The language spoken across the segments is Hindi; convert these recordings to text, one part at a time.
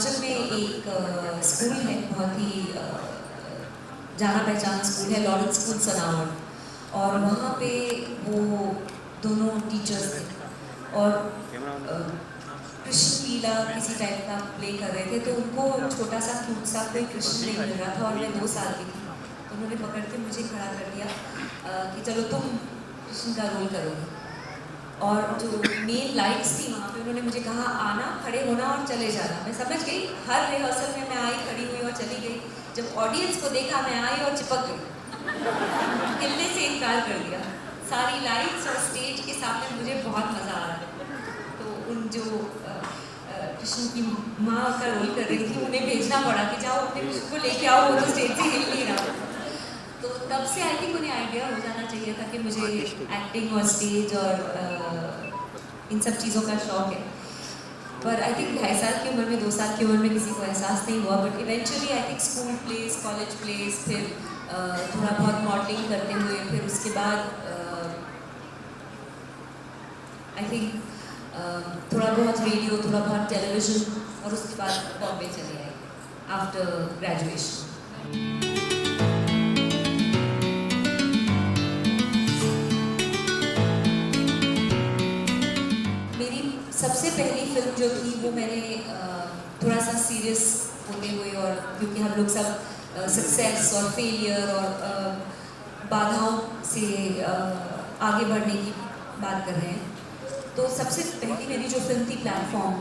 हिमाचल में एक स्कूल है, बहुत ही जाना पहचाना स्कूल है, लॉरेंस स्कूल सनावड़। और वहाँ पे वो दोनों टीचर्स थे और कृष्ण लीला किसी टाइप का प्ले कर रहे थे, तो उनको छोटा सा क्यूट सा कोई कृष्ण नहीं मिल रहा था और मैं 2 साल की थी। तो उन्होंने पकड़ के मुझे खड़ा कर दिया कि चलो तुम कृष्ण का रोल करोगे। और जो मेन लाइट्स थी वहाँ पे उन्होंने मुझे कहा आना, खड़े होना और चले जाना। मैं समझ गई, हर रिहर्सल में मैं आई, खड़ी हुई और चली गई। जब ऑडियंस को देखा मैं आई और चिपक गई, हिलने से इनकार कर दिया। सारी लाइट्स और स्टेज के सामने मुझे बहुत मज़ा आ रहा था। तो उन जो कृष्ण की माँ का रोल कर रही थी उन्हें भेजना पड़ा कि जाओ अपने कृष्ण को लेके आओ, वो तो स्टेज से हिल नहीं रहा। तो तब से आई थिंक उन्हें आइडिया हो जाना चाहिए था कि मुझे एक्टिंग और स्टेज और इन सब चीज़ों का शौक है। पर आई थिंक 2.5 साल की उम्र में, 2 साल की उम्र में किसी को एहसास नहीं हुआ। But eventually I think school place, college place, फिर थोड़ा बहुत मॉडलिंग करते हुए, फिर उसके बाद आई थिंक थोड़ा बहुत रेडियो, थोड़ा बहुत टेलीविज़न, और उसके बाद बॉम्बे चले आई आफ्टर ग्रेजुएशन। सबसे पहली फिल्म जो थी वो मैंने थोड़ा सा सीरियस होते हुए, और क्योंकि हम लोग सब सक्सेस और फेलियर और बाधाओं से आगे बढ़ने की बात कर रहे हैं, तो सबसे पहली मेरी जो फिल्म थी प्लेटफॉर्म,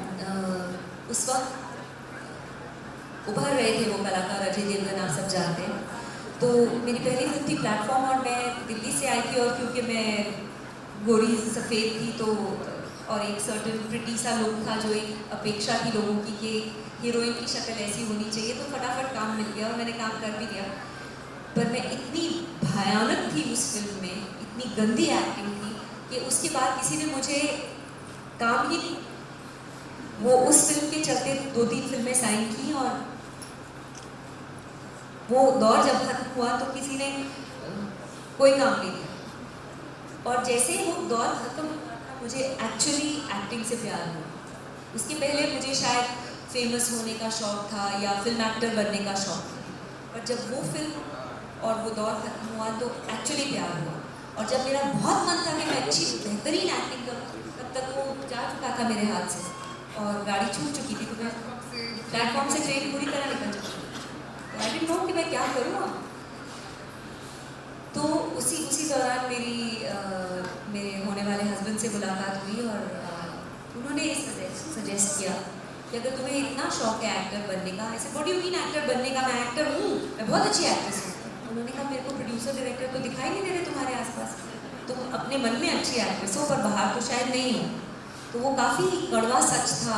उस वक्त उभर रहे थे वो कलाकार अजय देवगन, आप सब जानते हैं। तो मेरी पहली फिल्म थी प्लेटफॉर्म और मैं दिल्ली से आई थी, और क्योंकि मैं गोरी सफ़ेद थी तो और एक सर्टन प्रिटी सा लुक था, जो एक अपेक्षा थी लोगों की कि हीरोइन की शक्ल ऐसी होनी चाहिए, तो फटाफट काम मिल गया और मैंने काम कर भी दिया। पर मैं इतनी भयानक थी उस फिल्म में, इतनी गंदी एक्टिंग थी कि उसके बाद किसी ने मुझे काम ही नहीं। वो उस फिल्म के चलते 2-3 फिल्में साइन की, और वो दौर जब खत्म हुआ तो किसी ने कोई काम नहीं दिया। और जैसे ही वो दौर खत्म, मुझे एक्चुअली एक्टिंग से प्यार हुआ। उसके पहले मुझे शायद फेमस होने का शौक़ था या फिल्म एक्टर बनने का शौक़ था, पर जब वो फिल्म और वो दौर खत्म हुआ तो एक्चुअली प्यार हुआ। और जब मेरा बहुत मन था कि मैं अच्छी बेहतरीन एक्टिंग करूँ, तब तक वो जा चुका था मेरे हाथ से और गाड़ी छूट चुकी थी। तो मैं प्लेटफॉर्म से ट्रेन पूरी तरह निकल चुकी थी, तो आई डिडंट नो कि मैं क्या करूँ। तो उसी दौरान मेरे होने वाले हस्बैंड से मुलाकात हुई, और उन्होंने सजेस्ट किया कि अगर तुम्हें इतना शौक है एक्टर बनने का, ऐसे what do you mean actor बनने का, मैं एक्टर हूँ, मैं बहुत अच्छी एक्ट्रेस हूँ। उन्होंने कहा मेरे को प्रोड्यूसर डायरेक्टर तो दिखाई नहीं दे रहे तुम्हारे आसपास, तुम अपने मन में अच्छी एक्ट्रेस हो पर बाहर तो शायद नहीं हो। तो वो काफ़ी कड़वा सच था।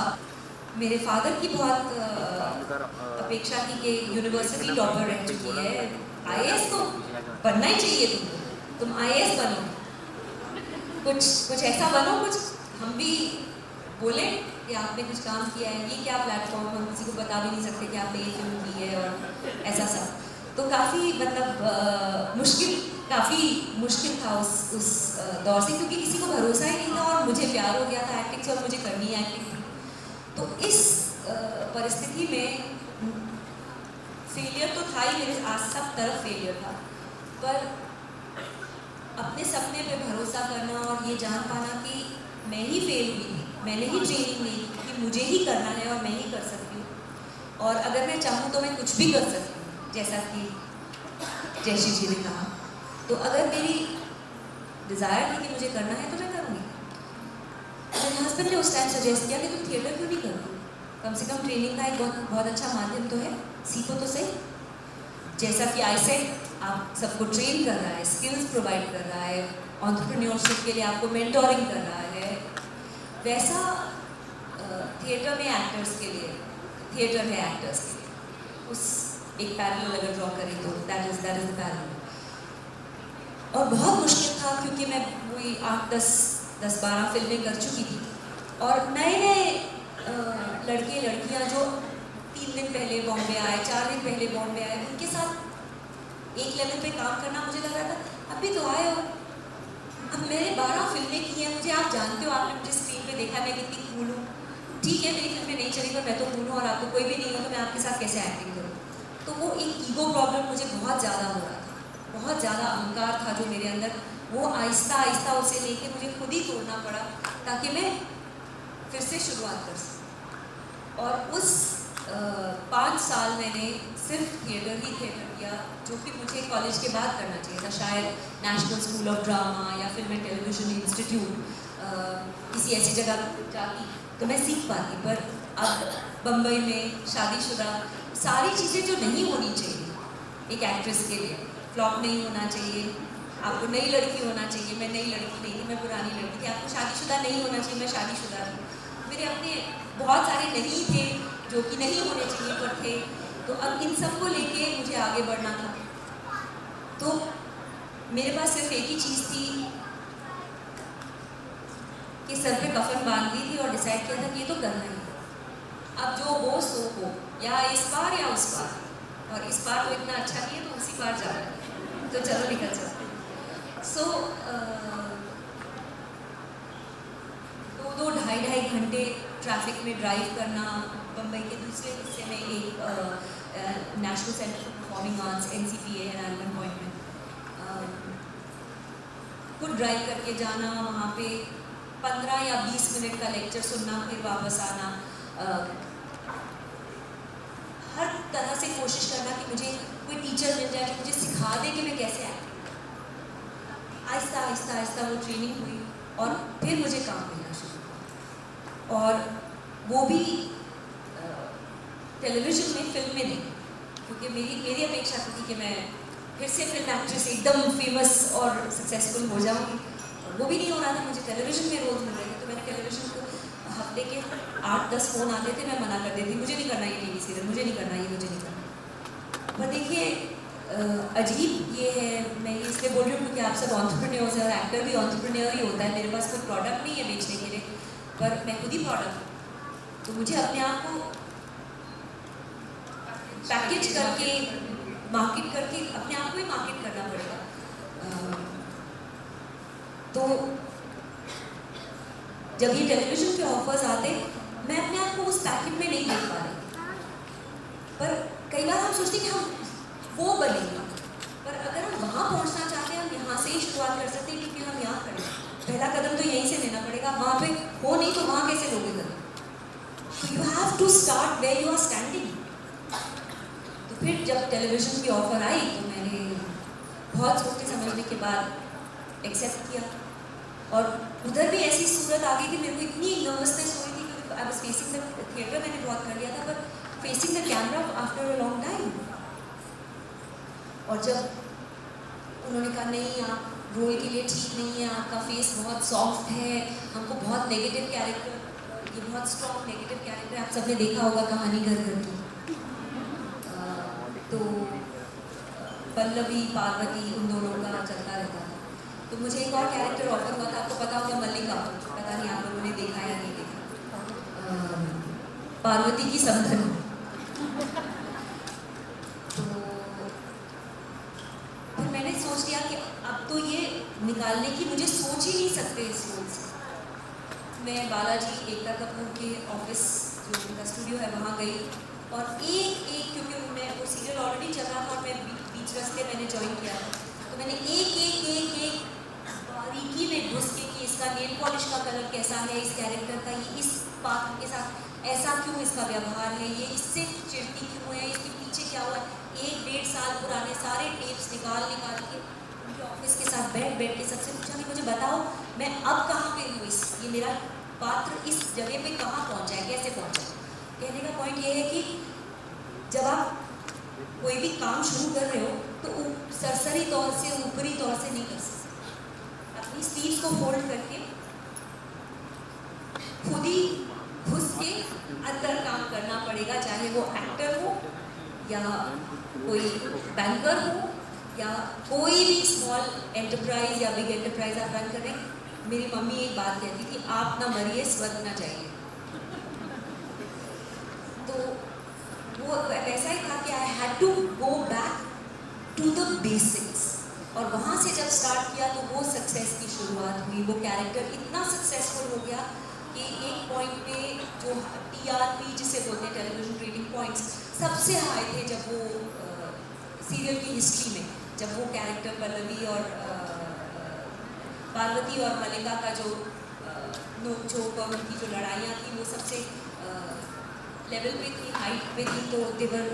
मेरे फादर की बहुत अपेक्षा थी कि यूनिवर्सिटी टॉपर रह चुकी है, IAS तो बनना ही चाहिए, तुम IAS बनो, कुछ ऐसा बनो, कुछ हम भी बोले कि आपने कुछ काम किया है। ये क्या प्लेटफॉर्म, हम किसी को बता भी नहीं सकते कि आपने ये फिल्म की है, और ऐसा सब। तो काफ़ी मतलब काफ़ी मुश्किल था उस दौर से, क्योंकि किसी को भरोसा ही नहीं था और मुझे प्यार हो गया था एक्टिंग से और मुझे करनी है एक्टिंग थी। तो इस परिस्थिति में फेलियर तो था ही, मेरे सब तरफ फेलियर था, पर अपने सपने पे भरोसा करना और ये जान पाना कि मैं ही फेल हुई थी, मैंने ही ट्रेनिंग ली कि मुझे ही करना है और मैं ही कर सकती हूँ, और अगर मैं चाहूँ तो मैं कुछ भी कर सकती हूँ, जैसा कि जयश्री जी ने कहा। तो अगर मेरी डिज़ायर थी कि मुझे करना है तो मैं करूँगी। मेरे हस्बैंड ने उस टाइम सजेस्ट किया कि तुम थिएटर क्यों नहीं करोगी, कम से कम ट्रेनिंग का एक बहुत अच्छा माध्यम तो है, सीखो तो सही। जैसा कि ISET आप सबको ट्रेन कर रहा है, स्किल्स प्रोवाइड कर रहा है, एंटरप्रेन्योरशिप के लिए आपको मेंटोरिंग कर रहा है, वैसा थिएटर में एक्टर्स के लिए थिएटर है एक्टर्स के लिए। उस एक पैरेलल अगर ड्रॉ करें तो दैट इज द पैरेलल। और बहुत मुश्किल था क्योंकि मैं वही 8-10-12 फिल्में कर चुकी थी, और नए लड़के लड़कियां जो 3 दिन पहले बॉम्बे आए, 4 दिन पहले बॉम्बे आए, उनके साथ एक लेवल पे काम करना मुझे लग रहा था अभी तो आए हो, अब मैंने 12 फिल्में की हैं, मुझे आप जानते हो, आपने मुझे स्क्रीन पे देखा मैं कितनी कूल हूँ, ठीक है मेरी फिल्में नहीं चली पर मैं तो हूँ और आपको कोई भी नहीं हो तो मैं आपके साथ कैसे एक्टिंग करूँ। तो वो एक ईगो प्रॉब्लम मुझे बहुत ज़्यादा हो रहा था, बहुत ज़्यादा अहंकार था जो मेरे अंदर, वो आहिस्ता आहिस्ता उसे लेके मुझे खुद ही तोड़ना पड़ा ताकि मैं फिर से शुरुआत कर सकूँ। और उस 5 साल मैंने सिर्फ थिएटर ही थिएटर किया, जो कि मुझे कॉलेज के बाद करना चाहिए था, शायद नेशनल स्कूल ऑफ ड्रामा या फिल्म एंड टेलीविजन इंस्टीट्यूट किसी ऐसी जगह जाती तो मैं सीख पाती। पर अब बम्बई में शादीशुदा सारी चीज़ें जो नहीं होनी चाहिए एक एक्ट्रेस के लिए, फ्लॉप नहीं होना चाहिए, आपको नई लड़की होना चाहिए, मैं नई लड़की नहीं थी, मैं पुरानी लड़की थी, आपको शादीशुदा नहीं होना चाहिए, मैं शादीशुदा थी, मेरे अपने बहुत सारे नहीं थे जो कि नहीं होने चाहिए पर थे। तो अब इन सब को लेके मुझे आगे बढ़ना था। तो मेरे पास सिर्फ एक ही चीज़ थी कि सर पे कफन बांध दी थी और डिसाइड किया था कि ये तो करना ही है। अब जो हो सो हो, या इस बार या उस बार, और इस बार तो इतना अच्छा नहीं है तो उसी बार जा रहा है, तो चलो निकल चलते हैं। सो 2-2 ढाई घंटे ट्रैफिक में ड्राइव करना, बम्बई के दूसरे हिस्से में एक national centre for performing arts NCPA है एल्बन पॉइंट में, खुद ड्राइव करके जाना, वहाँ पे 15 या 20 मिनट का लेक्चर सुनना, फिर वापस आना, हर तरह से कोशिश करना कि मुझे कोई टीचर मिल जाए जो मुझे सिखा दे कि मैं कैसे एक्टिंग। आहिस्ता आहिस्ता आहिस्ता वो ट्रेनिंग हुई और फिर मुझे काम मिलना शुरू हुआ, और वो भी टेलीविजन में, फिल्म में नहीं, क्योंकि मेरी अपेक्षा थी कि मैं फिर से फिल्म एक्ट्रेस एकदम फेमस और सक्सेसफुल हो जाऊँगी, और वो भी नहीं हो रहा था। मुझे टेलीविजन में रोल मिल रहे थे, तो मैंने टेलीविजन को हफ्ते के 8-10 फ़ोन आते थे, मैं मना कर देती, मुझे नहीं करना ये टीवी सीरियल, मुझे नहीं करना ये, मुझे नहीं करना। पर देखिए अजीब ये है, मैं ये इसलिए बोल रही हूँ क्योंकि आप सब एंटरप्रेन्योर्स हैं और एक्टर भी एंटरप्रेन्योर ही होता है। मेरे पास कोई प्रोडक्ट नहीं है बेचने के लिए, पर मैं खुद ही प्रोडक्ट हूँ, तो मुझे अपने आप को पैकेज करके, मार्केट करके अपने आप को ही मार्केट करना पड़ेगा। तो जब ये टेलीविजन के ऑफर्स आते, मैं अपने आप को उस पैकेट में नहीं देख पा रही। पर कई बार हम सोचते हैं कि हम वो बनेंगे, पर अगर हम वहाँ पहुँचना चाहते हैं, हम यहाँ से ही शुरुआत कर सकते हैं, क्योंकि हम यहाँ खड़े हैं। पहला कदम तो यहीं से लेना पड़ेगा, वहाँ पे हो नहीं तो वहाँ कैसे लोगे कदम? तो you have to start where you are standing. तो फिर जब टेलीविजन की ऑफर आई तो मैंने बहुत सोचने समझने के बाद एक्सेप्ट किया, और उधर भी ऐसी सूरत आ गई कि मेरे को इतनी नर्वसनेस हो रही थी क्योंकि I was facing the theatre, मैंने बहुत कर लिया था, पर facing the camera after a long time. और जब उन्होंने कहा नहीं आप रोल के लिए ठीक नहीं है, आपका फेस बहुत सॉफ्ट है, हमको बहुत नेगेटिव कैरेक्टर, ये बहुत स्ट्रॉन्ग नेगेटिव कैरेक्टर, आप सबने देखा होगा कहानी घर घर की, तो पल्लवी पार्वती उन दोनों का चलता रहता था। तो मुझे एक और कैरेक्टर ऑफर हुआ था, आपको पता होगा मल्लिका, पता नहीं आप लोगों ने देखा या नहीं देखा, पार्वती की समधन। तो फिर मैंने सोच लिया कि अब तो ये निकालने की मुझे सोच ही नहीं सकते इस रोल से। मैं बालाजी एकता कपूर के ऑफिस, जो उनका स्टूडियो है, वहाँ गई, और एक क्योंकि मैं वो सीरियल ऑलरेडी चल रहा था और मैं बीच रास्ते मैंने ज्वाइन किया था, तो मैंने एक बारीकी में घुस के कि इसका नेल पॉलिश का कलर कैसा है, इस कैरेक्टर का, ये इस पात्र के साथ ऐसा क्यों इसका व्यवहार है, ये इससे चिढ़ती क्यों है, इसके पीछे क्या हुआ है, 1-1.5 साल पुराने सारे टेप्स निकाल के उनके ऑफिस के साथ बैठ के सबसे पूछा कि मुझे बताओ मैं अब कहाँ पे हूँ, ये मेरा पात्र इस जगह पे कहाँ पहुँचा है, कैसे पहुँचा। कहने का पॉइंट ये है कि जब आप कोई भी काम शुरू कर रहे हो तो सरसरी तौर से, ऊपरी तौर से नहीं कर सकते, अपनी स्लीव्स को फोल्ड करके खुद ही घुस के अंदर काम करना पड़ेगा, चाहे वो एक्टर हो या कोई बैंकर हो या कोई भी स्मॉल एंटरप्राइज या बिग एंटरप्राइज आप रन करें। मेरी मम्मी एक बात कहती थी, आप ना मरिए स्वर्ग ना जाइए। तो वो ऐसा ही था कि I had to go back to the basics, और वहाँ से जब स्टार्ट किया तो वो सक्सेस की शुरुआत हुई। वो कैरेक्टर इतना सक्सेसफुल हो गया कि एक पॉइंट पे जो TRP जिसे बोलते हैं टेलीविजन रेटिंग पॉइंट्स सबसे हाई थे जब वो सीरियल की हिस्ट्री में, जब वो कैरेक्टर पल्लवी और पार्वती और मलिका का जो नोक-झोंक और उनकी जो लड़ाइयाँ थी वो सबसे लेवल पे थी, हाइट पे थी। तो देवर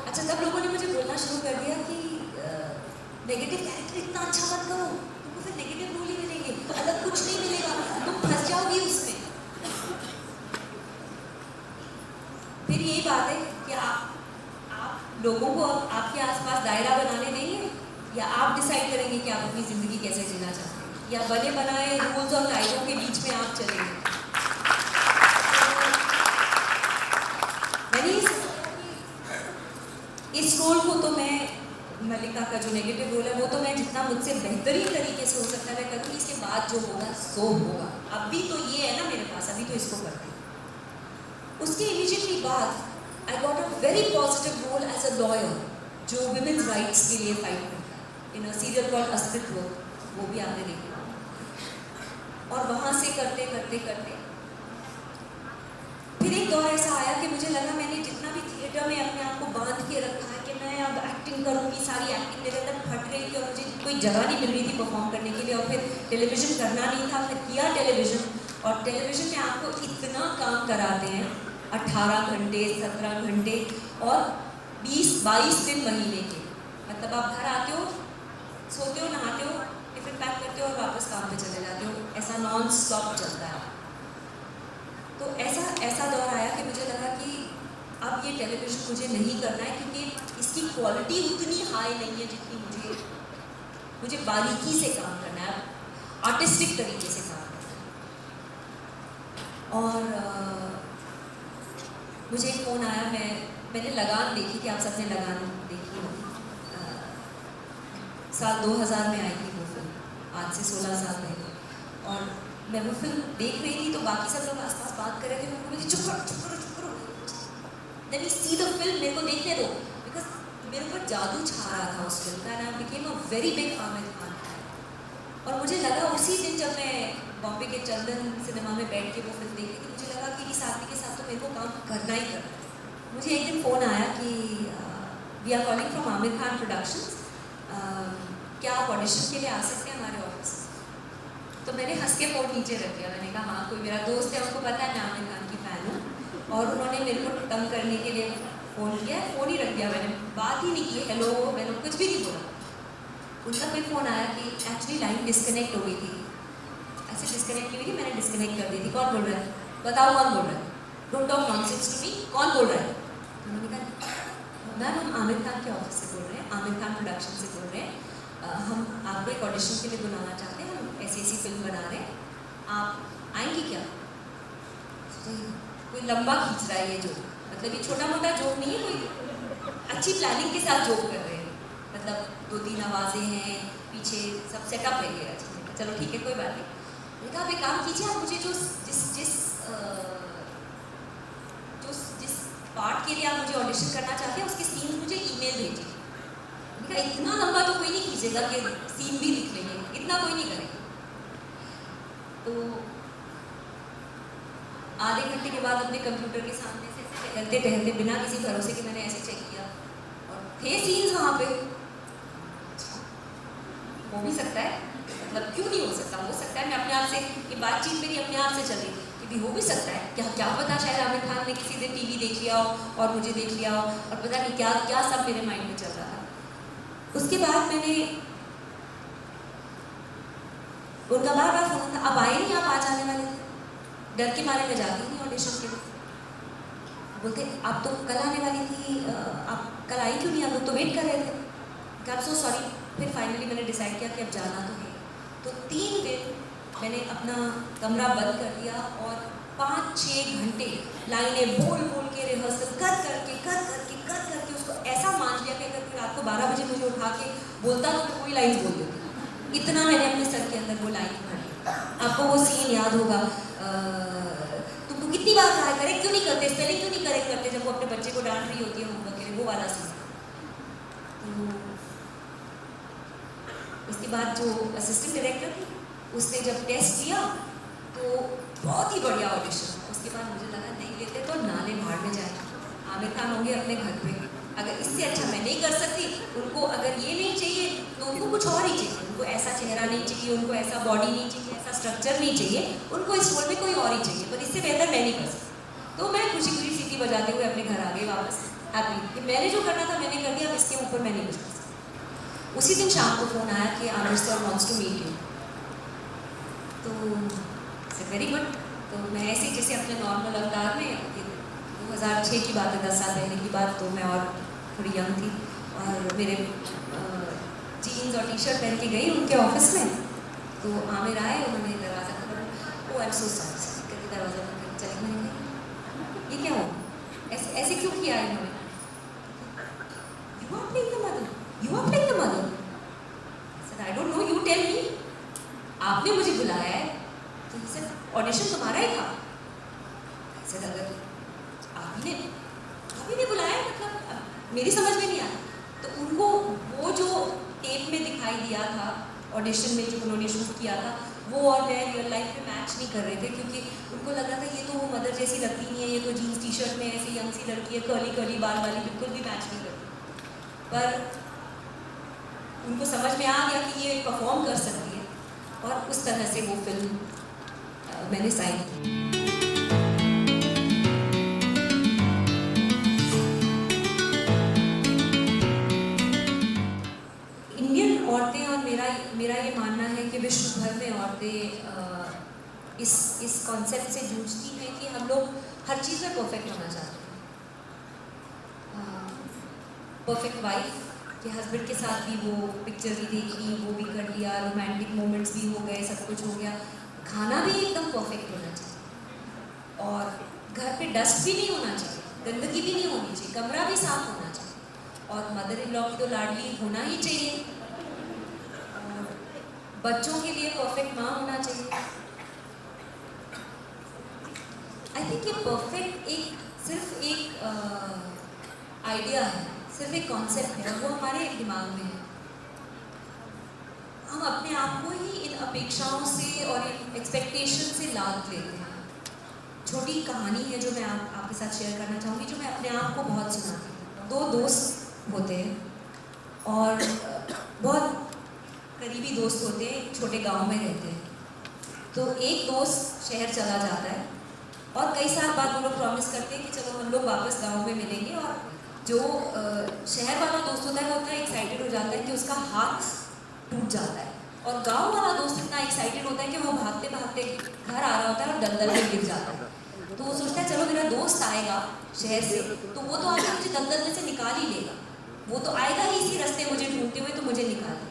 अच्छा तब लोगों ने मुझे बोलना शुरू कर दिया कि नेगेटिव कैरेक्टर इतना अच्छा मत करो, तुमको फिर नेगेटिव रोल ही मिलेंगे, तो अलग कुछ नहीं मिलेगा, तुम फंस जाओगी उसमें। फिर यही बात है कि आप लोगों को आपके आसपास दायरा बनाने देंगे या आप डिसाइड करेंगे कि आप अपनी ज़िंदगी कैसे जीना चाहते हैं, या बने बनाए रूल्स और कायदों के बीच में आप चलेंगे। मैंने इस रोल को तो मैं मलिका का जो नेगेटिव रोल है वो तो मैं जितना मुझसे बेहतरीन तरीके से हो सकता है मैं करूँगी, इसके बाद जो होगा सो होगा। अभी तो ये है ना मेरे पास, अभी तो इसको करते हैं। उसके इमीडिएटली बाद I got a very positive role as a lawyer जो विमेन्स राइट्स के लिए फाइट करता है इन अ सीरियल कॉल्ड अस्तित्व, वो भी आपने देखा। और वहाँ से करते करते करते फिर एक दौर ऐसा आया कि मुझे लगा मैंने जितना भी थिएटर में अपने आप को बांध के रखा है कि मैं अब एक्टिंग करूँगी, सारी एक्टिंग मेरे अंदर फट रही थी और मुझे कोई जगह नहीं मिल रही थी परफॉर्म करने के लिए। और फिर टेलीविज़न करना नहीं था, फिर किया टेलीविज़न, और टेलीविज़न में आपको इतना काम कराते हैं 18 घंटे 17 घंटे और 20-22 दिन महीने के। मतलब आप घर आते हो, सोते हो, नहाते हो, टिफिन पैक करते हो और वापस काम पे चले जाते हो, ऐसा नॉन स्टॉप चलता है। तो ऐसा दौर आया कि मुझे लगा कि अब ये टेलीविज़न मुझे नहीं करना है, क्योंकि इसकी क्वालिटी उतनी हाई नहीं है जितनी मुझे बारीकी से काम करना है, आर्टिस्टिक तरीके से काम करना है। और मुझे एक फ़ोन आया, मैंने लगान देखी थी, आप सबने लगान देखी होगी, साल 2000 में आई थी वो फिल्म, आज से 16 साल पहले। और मैं वो फिल्म देख रही थी तो बाकी सब लोग आसपास बात कर रहे थे, मैं बोली चुप करो, देन सी द फिल्म, मेरे को देखने दो, बिकॉज मेरे ऊपर जादू छा रहा था उस फिल्म का, and I became a very big Aamir Khan fan. और मुझे लगा उसी दिन जब मैं बॉम्बे के चंदन सिनेमा में बैठ के वो फिल्म देखी थी, मुझे लगा कि इस आदमी के साथ तो मेरे को काम करना ही करना है। मुझे एक दिन फ़ोन आया कि we are calling from Aamir Khan productions, क्या आप ऑडिशन के लिए आ सकते हैं हमारे ऑफिस? तो मैंने हंस के फ़ोन नीचे रख दिया, मैंने कहा हाँ, कोई मेरा दोस्त है, उनको पता है मैं आमिर खान की फ़ैन हूँ, और उन्होंने मेरे को तंग करने के लिए फ़ोन किया, फ़ोन ही रख दिया, मैंने बात ही नहीं की, हेलो, मैंने कुछ भी नहीं बोला। उनका फिर फ़ोन आया कि एक्चुअली लाइन डिस्कनेक्ट हो गई थी, ऐसे डिस्कनेक्ट हुई थी, मैंने डिस्कनेक्ट कर दी थी, कौन बोल रहा है, बताओ कौन बोल रहा है, don't talk nonsense to me, कौन बोल रहा है? तो मैंने कहा मैम हम आमिर खान के ऑफिस से बोल रहे हैं, आमिर खान प्रोडक्शन से बोल रहे हैं, हम आपको एक ऑडिशन के लिए बुलाना चाहते हैं, हम ऐसी फिल्म बना रहे हैं, आप आएंगी क्या? कोई लंबा खींच रहा है ये जोक, मतलब ये छोटा मोटा जोक नहीं है, कोई अच्छी प्लानिंग के साथ जोक कर रहे हैं, मतलब 2-3 आवाज़ें हैं, पीछे सब सेटअप है ये, चलो ठीक है कोई बात नहीं। मैंने कहा आप एक काम कीजिए, आप मुझे जिस पार्ट के लिए आप मुझे ऑडिशन करना चाहते हैं उसके सीन मुझे ईमेल भेजिए। मैंने कहा इतना लंबा तो कोई नहीं खींचेगा कि सीन भी लिख लेंगे, इतना कोई नहीं करेगा। तो आधे घंटे के बाद अपने कंप्यूटर के सामने से टहलते टहलते बिना किसी भरोसे के मैंने ऐसे चेक किया और थे सीन्स वहाँ पे। हो भी सकता है, मतलब क्यों नहीं हो सकता, हो सकता है मैं अपने आप से, ये बातचीत मेरी अपने आप से चल रही कि भी हो भी सकता है, क्या पता शायद आमिर खान ने किसी दिन टीवी देख लिया हो और मुझे देख लिया हो और पता नहीं क्या क्या सब मेरे माइंड में चल रहा था। उसके बाद मैंने उनका बार बार फोन था, अब आए नहीं, आप आ जाने वाले थे, डर के मारे मैं जाती नहीं ऑडिशन के लिए। बोलते आप तो कल आने वाली थी, आप कल आई क्यों नहीं, आप लोग तो वेट कर रहे थे। I am so sorry. फिर फाइनली मैंने डिसाइड किया कि अब जाना तो है। तो 3 दिन मैंने अपना कमरा बंद कर दिया और 5-6 घंटे लाइनें बोल बोल के रिहर्सल कर करके उसको ऐसा मान लिया कि अगर कोई रात को 12 बजे मुझे उठा के बोलता तो मैं कोई लाइन बोल देती। इतना मैंने अपने सर के अंदर वो लाइन भरी। आपको वो सीन याद होगा, तुमको कितनी बार कहा करेक्ट क्यों नहीं करते, स्पेलिंग क्यों नहीं करेक्ट करते, जब वो अपने बच्चे को डांट रही होती है होमवर्क के लिए, वो वाला सीन। तो उसके बाद जो असिस्टेंट डायरेक्टर थी उसने जब टेस्ट लिया तो बहुत ही बढ़िया ऑडिशन। उसके बाद मुझे लगा नहीं लेते तो नाले भाड़ में जाए, आमिर खान होंगे अपने घर पे, अगर इससे अच्छा मैं नहीं कर सकती। उनको अगर ये नहीं चाहिए तो उनको कुछ और ही चाहिए, उनको ऐसा चेहरा नहीं चाहिए, उनको ऐसा बॉडी नहीं चाहिए, ऐसा स्ट्रक्चर नहीं चाहिए, उनको इस रोल में कोई और ही चाहिए, पर इससे बेहतर मैं नहीं कर सकती। तो मैं खुशी खुशी सीटी बजाते हुए अपने घर आ गई वापस, हैप्पी कि मैंने जो करना था मैंने कर दिया, अब इसके ऊपर मैं नहीं कुछ कर सकती। उसी दिन शाम को फ़ोन आया कि Aamir sir wants to meet you. तो वेरी गुड। तो मैं ऐसे ही जैसे अपने नॉर्मल अवतार में, 2006 की बात है, 10 साल पहले की बात, तो मैं और थोड़ी यंग थी और मेरे जीन्स और टी शर्ट पहन के गई उनके ऑफिस में। तो आमिर आए, उन्होंने दरवाज़ा खोला, ओ आई एम सो सॉरी करके दरवाज़ा बंद करके चले गए। ये क्या हो, ऐसे ऐसे क्यों किया इन्होंने? You are playing the mother, you are playing the mother. I don't know, you tell me, आपने मुझे बुलाया है तो सिर्फ ऑडिशन तुम्हारा ही था। ऐसे अगर आप ही ने बुलाया, मतलब मेरी समझ में नहीं आया। तो उनको वो जो टेप में दिखाई दिया था ऑडिशन में जो उन्होंने शूट किया था, वो और मैं रियल लाइफ में मैच नहीं कर रहे थे, क्योंकि उनको लग रहा था ये तो वो मदर जैसी लगती नहीं है, ये तो जीन्स टी शर्ट में ऐसी यंग सी लड़की है, कर्ली कर्ली बाल वाली, बिल्कुल भी मैच नहीं करती। पर उनको समझ में आ गया कि ये परफॉर्म कर सकती है, और उस तरह से वो फिल्म मैंने साइन की। इंडियन औरतें, और मेरा ये मानना है कि विश्व भर में औरतें इस कॉन्सेप्ट से जूझती हैं कि हम लोग हर चीज़ में परफेक्ट होना चाहते हैं। परफेक्ट वाइफ कि हस्बैंड के साथ भी वो पिक्चर भी देखी, वो भी कर लिया, रोमांटिक मोमेंट्स भी हो गए, सब कुछ हो गया, खाना भी एकदम परफेक्ट होना चाहिए, और घर पे डस्ट भी नहीं होना चाहिए, गंदगी भी नहीं होनी चाहिए, कमरा भी साफ होना चाहिए, और मदर इन लॉ की तो लाडली होना ही चाहिए, और बच्चों के लिए परफेक्ट माँ होना चाहिए। आई थिंक ये परफेक्ट सिर्फ एक आइडिया है, सिर्फ एक कॉन्सेप्ट है, वो हमारे दिमाग में है। हम अपने आप को ही इन अपेक्षाओं से और इन एक्सपेक्टेशन से लाद लेते हैं। छोटी कहानी है जो मैं आपके साथ शेयर करना चाहूँगी, जो मैं अपने आप को बहुत सुनाती हूँ। 2 दोस्त होते हैं और बहुत करीबी दोस्त होते हैं, छोटे गांव में रहते हैं। तो एक दोस्त शहर चला जाता है और कई साल बाद वो लोग प्रॉमिस करते हैं कि चलो हम लोग वापस गांव में मिलेंगे, और जो शहर वाला दोस्त होता है वो इतना एक्साइटेड हो जाता है कि उसका हाथ टूट जाता है, और गांव वाला दोस्त इतना एक्साइटेड होता है कि वो भागते भागते घर आ रहा होता है और दलदल में गिर जाता है। तो वो सोचता है चलो मेरा दोस्त आएगा शहर से, तो वो तो आके मुझे दलदल में से निकाल ही लेगा, वो तो आएगा ही इसी रास्ते मुझे ढूंढते हुए, तो मुझे निकाल लेगा।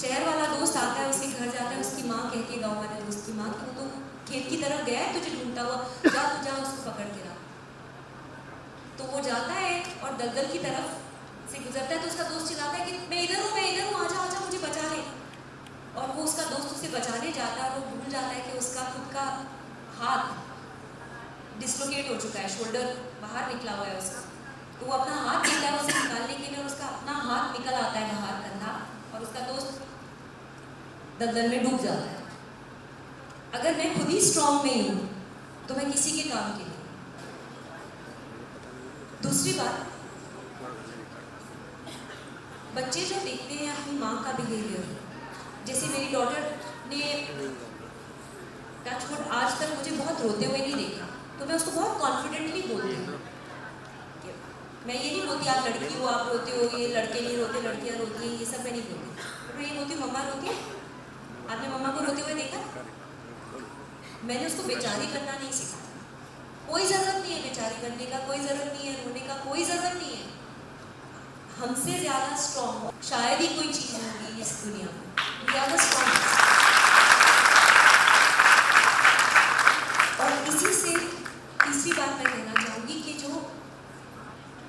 शहर वाला दोस्त आता है, उसके घर जाता है, उसकी माँ कहती है गाँव वाले दोस्त की माँ कि वो तो खेत की तरफ गया है तुझे ढूंढता हुआ, जा तू जा उसको पकड़ के ला। तो वो जाता है और दलदल की तरफ से गुजरता है, तो उसका दोस्त चिल्लाता है कि मैं इधर हूँ, आजा आजा मुझे बचा ले। और वो उसका दोस्त उसे बचाने जाता है और वो भूल जाता है कि उसका खुद का हाथ डिस्लोकेट हो चुका है, शोल्डर बाहर निकला हुआ है उसका। तो वो अपना हाथ देता है उसे निकालने के लिए, और उसका अपना हाथ निकल आता है बाहर कंधा, और उसका दोस्त दलदल में डूब जाता है। अगर मैं खुद ही स्ट्रॉन्ग नहीं हूँ तो मैं किसी के काम की नहीं। दूसरी बात, बच्चे जो देखते हैं अपनी माँ का बिहेवियर, जैसे मेरी डॉटर ने टचवुड आज तक मुझे बहुत रोते हुए नहीं देखा, तो मैं उसको बहुत कॉन्फिडेंटली बोलती हूँ। मैं ये नहीं बोलती आप लड़की हो आप रोते हो, ये लड़के नहीं रोते लड़कियाँ रोती हैं, ये सब मैं नहीं बोलती। तो मैं ये बोलती हूँ मम्मा रोती है, आपने मम्मा को रोते हुए देखा? मैंने उसको बेचारी करना नहीं सिखाया। कोई ज़रूरत नहीं है बेचारी करने का, कोई ज़रूरत नहीं है रोने का, कोई ज़रूरत नहीं है। हमसे ज़्यादा स्ट्रॉन्ग शायद ही कोई चीज़ होगी इस दुनिया में, ज़्यादा स्ट्रॉन्ग। और इसी से तीसरी बात मैं कहना चाहूँगी कि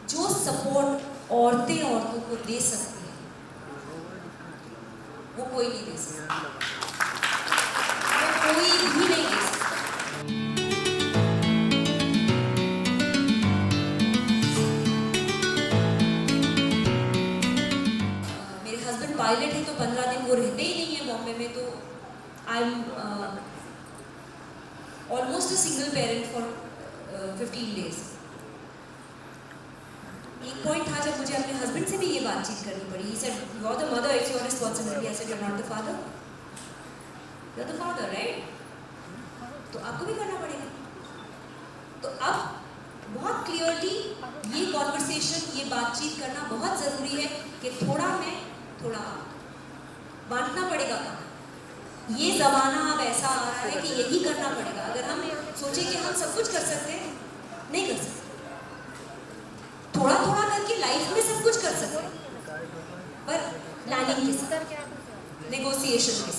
जो सपोर्ट औरतें औरतों को दे सकती हैं वो कोई नहीं दे सकता, वो कोई भी नहीं दे सकता। मेरे हस्बैंड पायलट है, तो 15 दिन वो रहते ही नहीं है बॉम्बे में, तो I am almost a single parent for 15 days. एक पॉइंट था जब मुझे अपने हस्बैंड से भी ये बातचीत करनी पड़ी. He said, "You are the mother, it's your responsibility." I said, "You're not the father. You're the father, right? तो आपको भी करना पड़ेगा." तो अब बहुत क्लियरली ये कॉन्वर्सेशन, ये बातचीत करना बहुत ज़रूरी है कि थोड़ा मैं थोड़ा आप, बांटना पड़ेगा काम. ये ज़माना अब ऐसा आ रहा है कि यही करना पड़ेगा. अगर हम सोचें कि हम सब कुछ कर सकते हैं, नहीं कर सकते. थोड़ा थोड़ा करके लाइफ में सब कुछ कर सकते हैं, पर प्लानिंग के साथ, नेगोशिएशन के